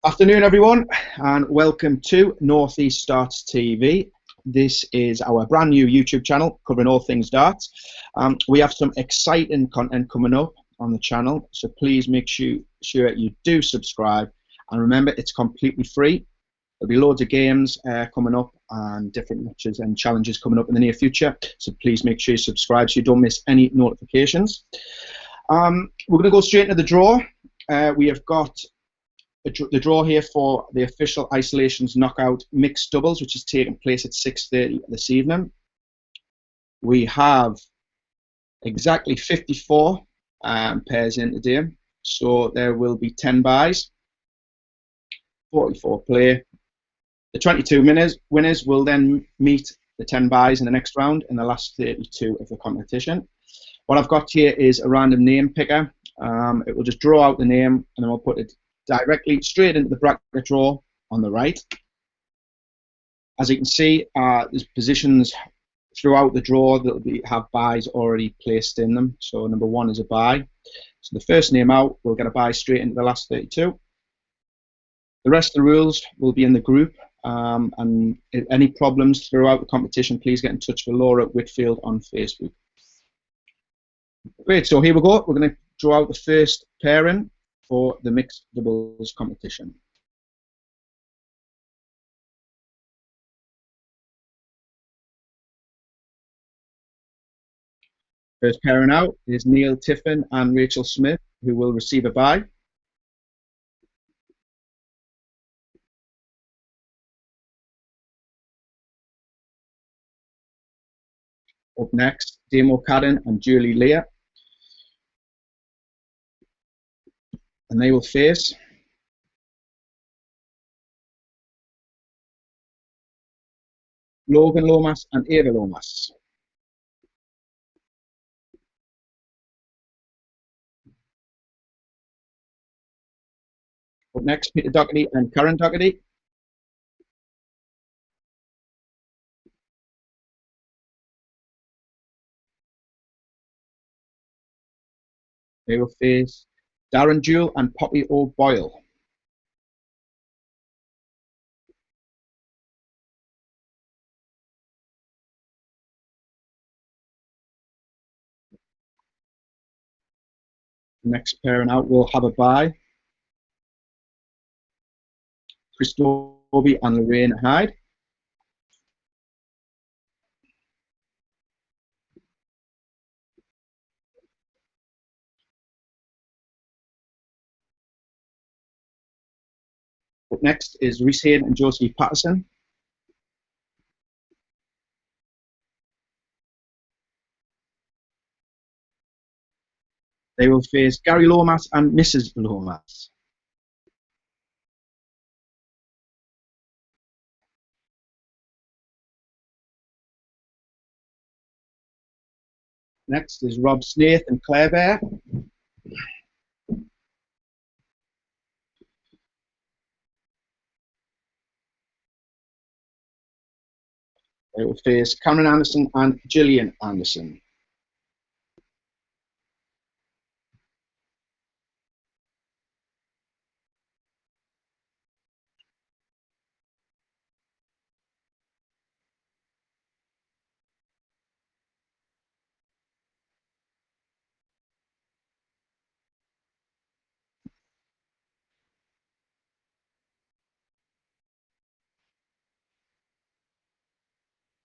Afternoon, everyone, and welcome to Northeast Darts TV. This is our brand new YouTube channel covering all things darts. We have some exciting content coming up on the channel, so please make sure you do subscribe. And remember, it's completely free. There'll be loads of games coming up and different matches and challenges coming up in the near future. So please make sure you subscribe so you don't miss any notifications. We're going to go straight into the draw. We have got the draw here for the official Isolations Knockout Mixed Doubles, which is taking place at 6:30 this evening. We have exactly 54 pairs in today, so there will be 10 buys, 44 play. The 22 winners will then meet the 10 buys in the next round in the last 32 of the competition. What I've got here is a random name picker. It will just draw out the name, and then we'll put it directly straight into the bracket draw on the right. As you can see, there's positions throughout the draw that have buys already placed in them. So number 1 is a buy. So the first name out will get a buy straight into the last 32. The rest of the rules will be in the group. And if any problems throughout the competition, please get in touch with Laura Whitfield on Facebook. Great, so here we go. We're going to draw out the first pairing for the mixed doubles competition. First pairing out is Neil Tiffin and Rachel Smith, who will receive a bye. Up next, Damo Cadden and Julie Lear. And they will face Logan Lomas and Ava Lomas. Up next, Peter Doherty and Karen Doherty. They will face Darren Jewell and Poppy O'Boyle. The next pairing out will have a bye. Chris Dobie and Lorraine Hyde. Up next is Rhys Hayden and Josie Patterson. They will face Gary Lomas and Mrs. Lomas. Next is Rob Snaith and Claire Bear. They will face Cameron Anderson and Gillian Anderson.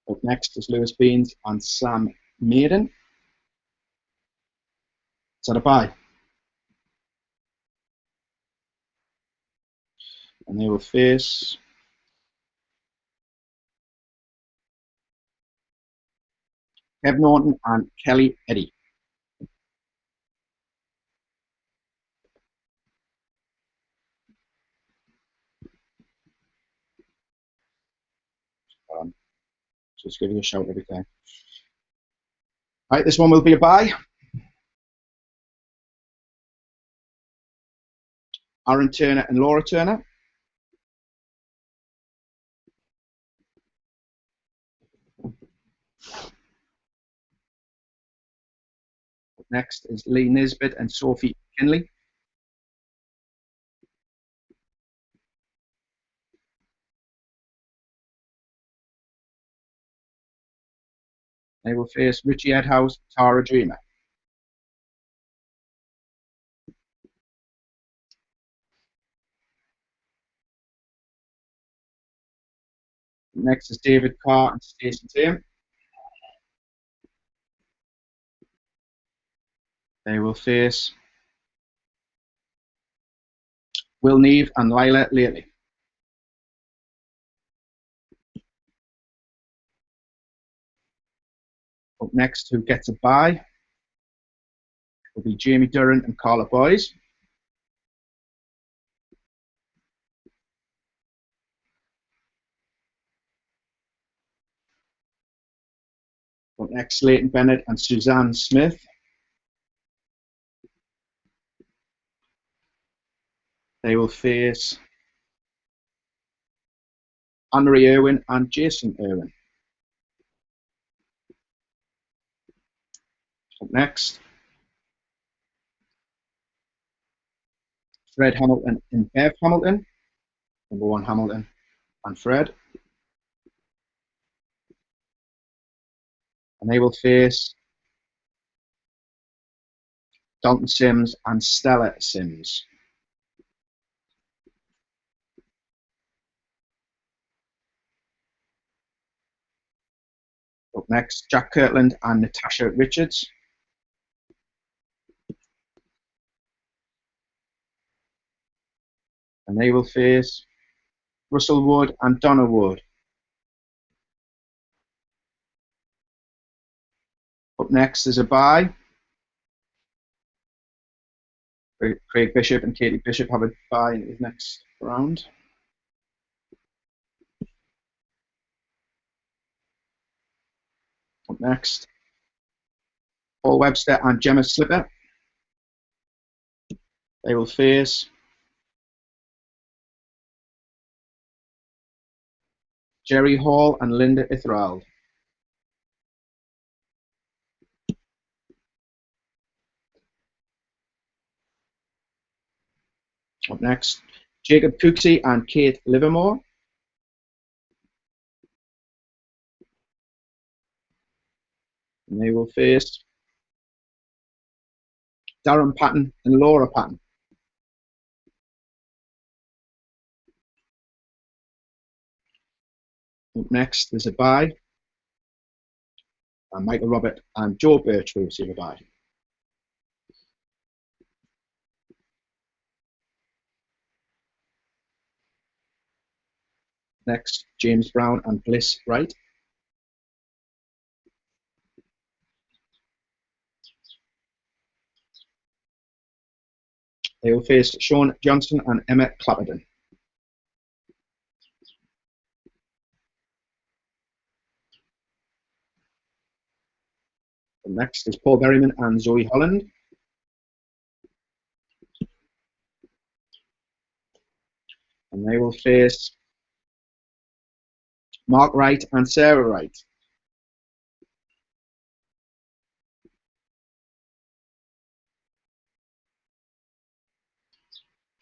Up next is Lewis Beans and Sam Maiden. Is that a bye? And they will face Kev Norton and Kelly Eddy. Just give you a shout every time. Right, this one will be a bye. Aaron Turner and Laura Turner. Next is Lee Nisbet and Sophie Kinley. They will face Richie Edhouse, Tara Dreamer. Next is David Carr and Stacey Tame. They will face Will Neve and Lila Lately. Up next, who gets a bye, will be Jamie Durran and Carla Boys. Up next, Leighton Bennett and Suzanne Smith. They will face Anne-Marie Irwin and Jason Irwin. Up next, Fred Hamilton and Bev Hamilton. Number 1 Hamilton and Fred. And they will face Dalton Sims and Stella Sims. Up next, Jack Kirtland and Natasha Richards. And they will face Russell Wood and Donna Wood. Up next is a bye. Craig Bishop and Katie Bishop have a bye in his next round. Up next, Paul Webster and Gemma Slipper. They will face Jerry Hall and Linda Ithral. Up next, Jacob Cooksey and Kate Livermore. And they will face Darren Patton and Laura Patton. Up next, there's a bye. And Michael Robert and Joe Birch will receive a bye. Next, James Brown and Bliss Wright. They will face Sean Johnson and Emma Clapperton. And next is Paul Berryman and Zoe Holland. And they will face Mark Wright and Sarah Wright.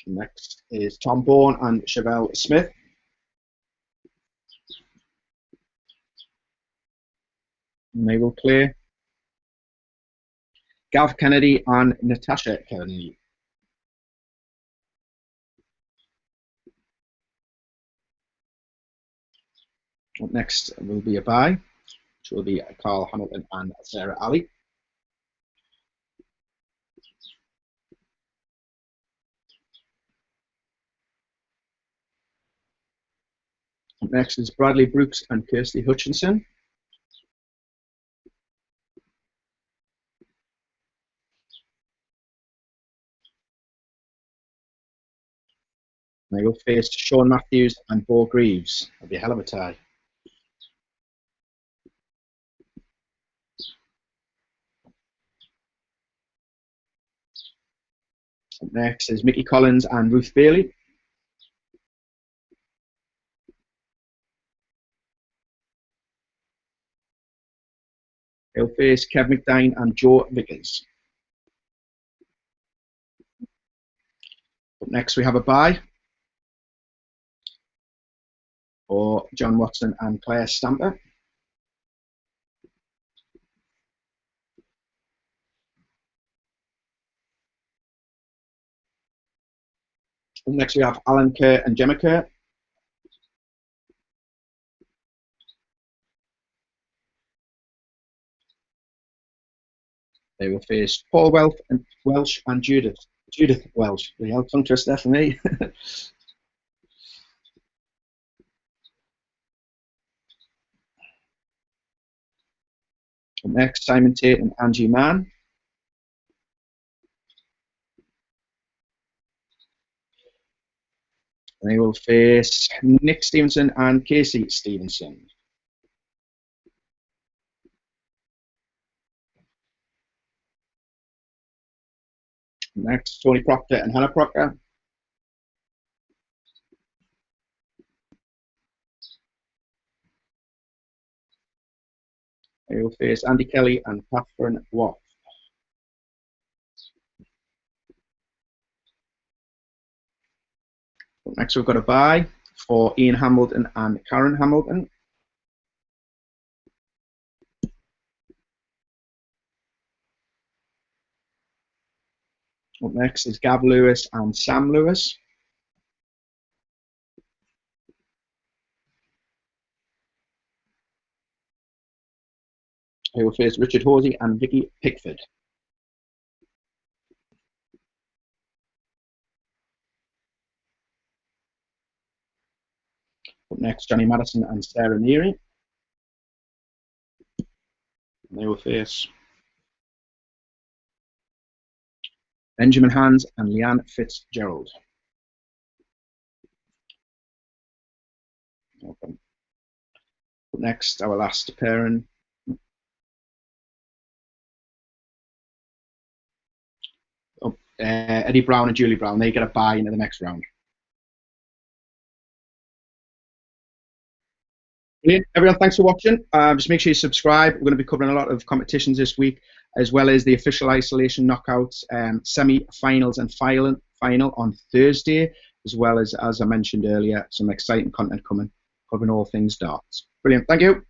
Next is Tom Bourne and Chevelle Smith. And they will play Gav Kennedy and Natasha Kennedy. Up next will be a bye, which will be Carl Hamilton and Sarah Ali. Up next is Bradley Brooks and Kirsty Hutchinson. And they will face Sean Matthews and Bo Greaves. That'll be a hell of a tie. Up next is Mickey Collins and Ruth Bailey. They'll face Kev McDine and Joe Vickers. Up next we have a bye for John Watson and Claire Stamper. Next we have Alan Kerr and Gemma Kerr. They will face Paul Welsh and Judith Welsh. Real tongue twister for me. Next, Simon Tate and Angie Mann. They will face Nick Stevenson and Casey Stevenson. Next, Tony Proctor and Hannah Proctor. They will face Andy Kelly and Catherine Watt. Next, we've got a bye for Ian Hamilton and Karen Hamilton. Up next is Gav Lewis and Sam Lewis. They will face Richard Horsey and Vicky Pickford. Up next, Johnny Madison and Sarah Neary. They will face Benjamin Hans and Leanne Fitzgerald. Okay. Up next, our last pairing. Eddie Brown and Julie Brown. They get a bye into the next round. Brilliant. Everyone, thanks for watching. Just make sure you subscribe. We're going to be covering a lot of competitions this week, as well as the official isolation knockouts, semi-finals and final on Thursday, as well as I mentioned earlier, some exciting content coming, covering all things darts. Brilliant. Thank you.